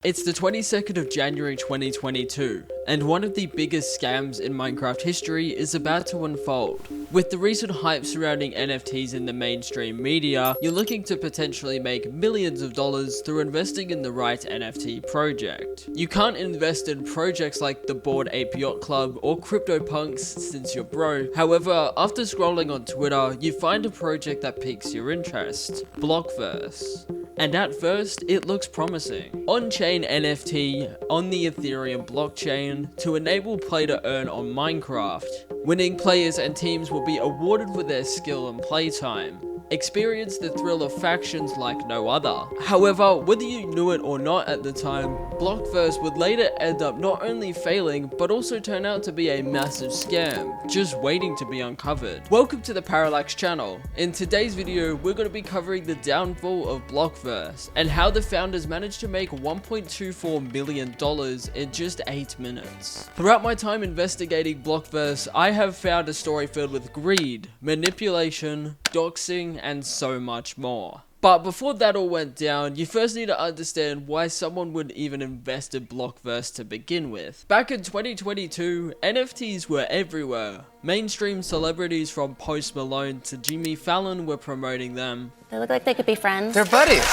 It's the 22nd of January 2022, and one of the biggest scams in Minecraft history is about to unfold. With the recent hype surrounding NFTs in the mainstream media, you're looking to potentially make millions of dollars through investing in the right NFT project. You can't invest in projects like the Bored Ape Yacht Club or CryptoPunks since you're broke. However, after scrolling on Twitter, you find a project that piques your interest, Blockverse. And at first, it looks promising. On-chain NFT on the Ethereum blockchain to enable play to earn on Minecraft. Winning players and teams will be awarded with their skill and playtime. Experience the thrill of factions like no other. However, whether you knew it or not at the time, Blockverse would later end up not only failing, but also turn out to be a massive scam, just waiting to be uncovered. Welcome to the Parallax channel. In today's video, we're going to be covering the downfall of Blockverse, and how the founders managed to make $1.24 million in just 8 minutes. Throughout my time investigating Blockverse, I have found a story filled with greed, manipulation, doxing, and so much more. But before that all went down, you first need to understand why someone would even invest in Blockverse to begin with. Back in 2022, NFTs were everywhere. Mainstream celebrities from Post Malone to Jimmy Fallon were promoting them. They look like they could be friends. They're buddies.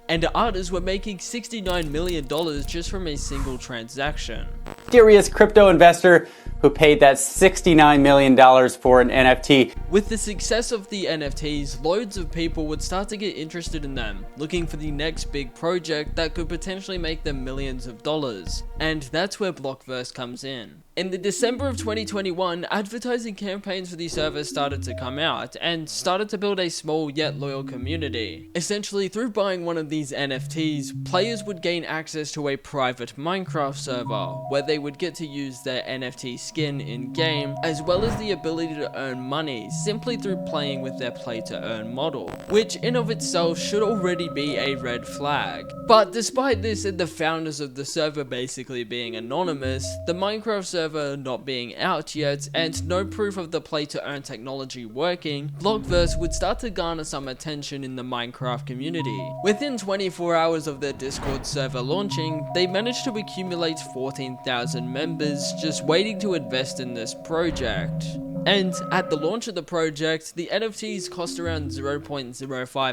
And artists were making $69 million just from a single transaction. Serious crypto investor who paid that $69 million for an NFT. With the success of the NFTs, loads of people would start to get interested in them, looking for the next big project that could potentially make them millions of dollars. And that's where Blockverse comes in. In the December of 2021, advertising campaigns for the service started to come out and started to build a small yet loyal community. Essentially, through buying one of these NFTs, players would gain access to a private Minecraft server where they would get to use their NFT skin in-game, as well as the ability to earn money simply through playing with their play-to-earn model, which in of itself should already be a red flag. But despite this and the founders of the server basically being anonymous, the Minecraft server not being out yet, and no proof of the play-to-earn technology working, Blockverse would start to garner some attention in the Minecraft community. Within 24 hours of their Discord server launching, they managed to accumulate 14,000 members just waiting to invest in this project. And at the launch of the project, the NFTs cost around 0.05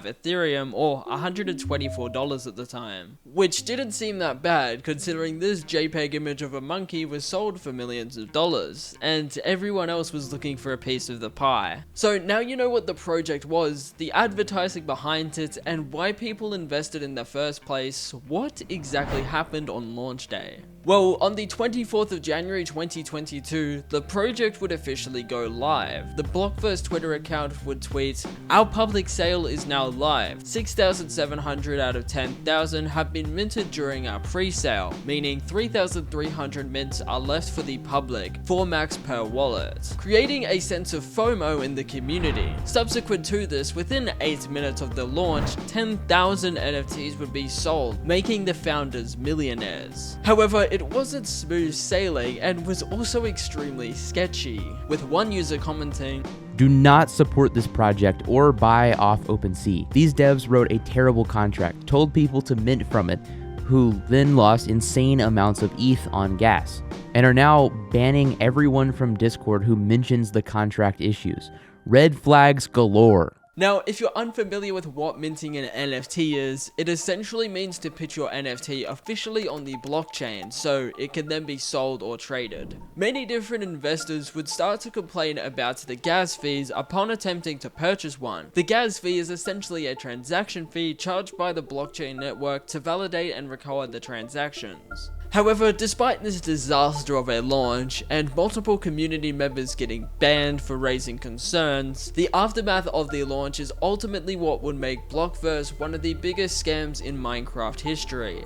Ethereum or $124 at the time, which didn't seem that bad considering this JPEG image of a monkey was sold for millions of dollars, and everyone else was looking for a piece of the pie. So now you know what the project was, the advertising behind it, and why people invested in the first place. What exactly happened on launch day? Well, on the 24th of January 2022, the project would officially go live. The Blockverse Twitter account would tweet, "Our public sale is now live. 6,700 out of 10,000 have been minted during our pre-sale, meaning 3,300 mints are left for the public, 4 max per wallet," creating a sense of FOMO in the community. Subsequent to this, within 8 minutes of the launch, 10,000 NFTs would be sold, making the founders millionaires. However, it wasn't smooth sailing and was also extremely sketchy, with one user commenting, "Do not support this project or buy off OpenSea. These devs wrote a terrible contract, told people to mint from it, who then lost insane amounts of ETH on gas, and are now banning everyone from Discord who mentions the contract issues. Red flags galore." Now, if you're unfamiliar with what minting an NFT is, it essentially means to put your NFT officially on the blockchain, so it can then be sold or traded. Many different investors would start to complain about the gas fees upon attempting to purchase one. The gas fee is essentially a transaction fee charged by the blockchain network to validate and record the transactions. However, despite this disaster of a launch, and multiple community members getting banned for raising concerns, the aftermath of the launch is ultimately what would make Blockverse one of the biggest scams in Minecraft history.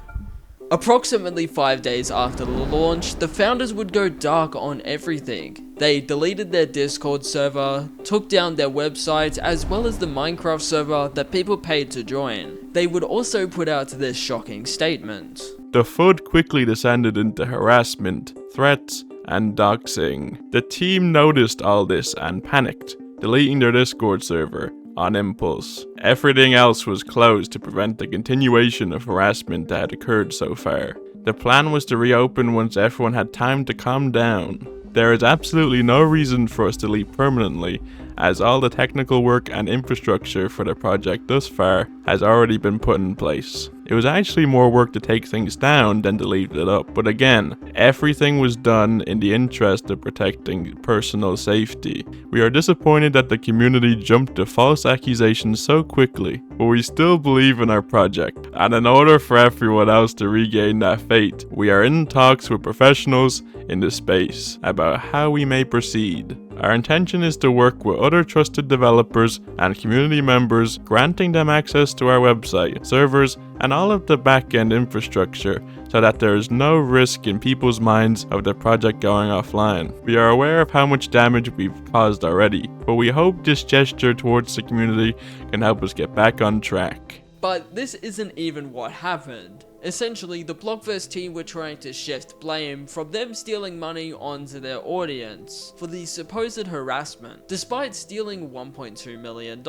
Approximately 5 days after the launch, the founders would go dark on everything. They deleted their Discord server, took down their website, as well as the Minecraft server that people paid to join. They would also put out this shocking statement. The FUD quickly descended into harassment, threats, and doxing. The team noticed all this and panicked, deleting their Discord server, on impulse. Everything else was closed to prevent the continuation of harassment that had occurred so far. The plan was to reopen once everyone had time to calm down. There is absolutely no reason for us to leave permanently, as all the technical work and infrastructure for the project thus far has already been put in place. It was actually more work to take things down than to leave it up, but again, everything was done in the interest of protecting personal safety. We are disappointed that the community jumped to false accusations so quickly, but we still believe in our project, and in order for everyone else to regain that faith, we are in talks with professionals in the space about how we may proceed. Our intention is to work with other trusted developers and community members, granting them access to our website, servers, and all of the back-end infrastructure so that there is no risk in people's minds of the project going offline. We are aware of how much damage we've caused already, but we hope this gesture towards the community can help us get back on track. But this isn't even what happened. Essentially, the Blockverse team were trying to shift blame from them stealing money onto their audience for the supposed harassment, despite stealing $1.2 million.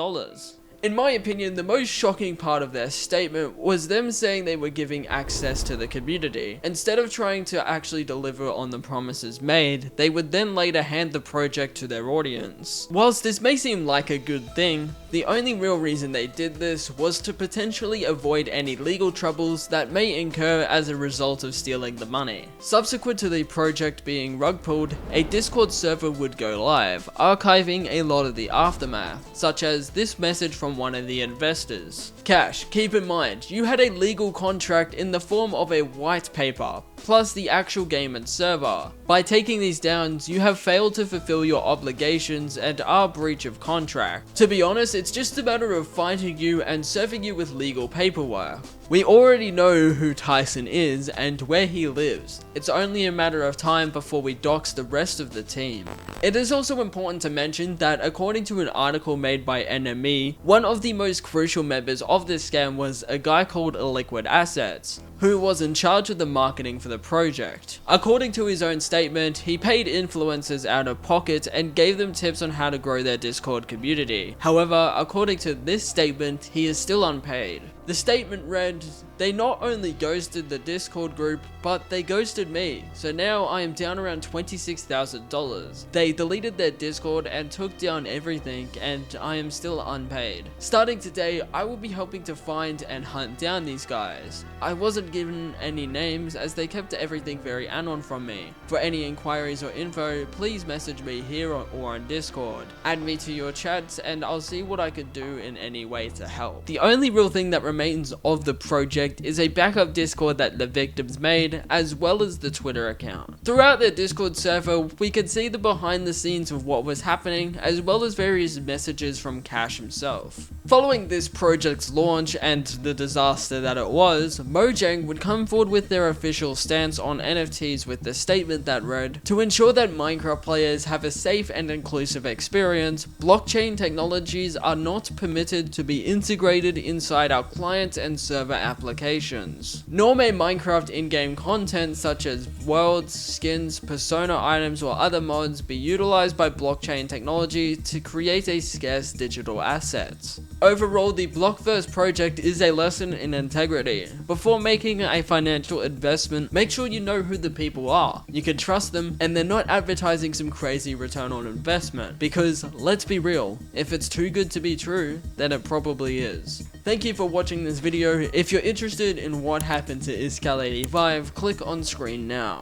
In my opinion, the most shocking part of their statement was them saying they were giving access to the community. Instead of trying to actually deliver on the promises made, they would then later hand the project to their audience. Whilst this may seem like a good thing, the only real reason they did this was to potentially avoid any legal troubles that may incur as a result of stealing the money. Subsequent to the project being rug pulled, a Discord server would go live, archiving a lot of the aftermath, such as this message from one of the investors. Cash, keep in mind, you had a legal contract in the form of a white paper, plus the actual game and server. By taking these down, you have failed to fulfill your obligations and are breach of contract. To be honest, it's just a matter of finding you and serving you with legal paperwork. We already know who Tyson is and where he lives. It's only a matter of time before we dox the rest of the team. It is also important to mention that according to an article made by NME, one of the most crucial members of this scam was a guy called Liquid Assets, who was in charge of the marketing for the project. According to his own statement, he paid influencers out of pocket and gave them tips on how to grow their Discord community. However, according to this statement, he is still unpaid. The statement read, "They not only ghosted the Discord group, but they ghosted me, so now I am down around $26,000. They deleted their Discord and took down everything, and I am still unpaid. Starting today, I will be helping to find and hunt down these guys. I wasn't given any names as they kept everything very anon from me. For any inquiries or info, please message me here or on Discord. Add me to your chats and I'll see what I could do in any way to help." The only real thing that remains of the project is a backup Discord that the victims made, as well as the Twitter account. Throughout their Discord server, we could see the behind the scenes of what was happening, as well as various messages from Cash himself. Following this project's launch and the disaster that it was, Mojang would come forward with their official stance on NFTs with the statement that read, "To ensure that Minecraft players have a safe and inclusive experience, blockchain technologies are not permitted to be integrated inside our client and server applications. Nor may Minecraft in-game content such as worlds, skins, persona items, or other mods be utilized by blockchain technology to create a scarce digital asset." Overall, the Blockverse project is a lesson in integrity. Before making a financial investment, make sure you know who the people are. You can trust them and they're not advertising some crazy return on investment. Because, let's be real, if it's too good to be true, then it probably is. Thank you for watching this video. If you're interested in what happened to Iskal85, click on screen now.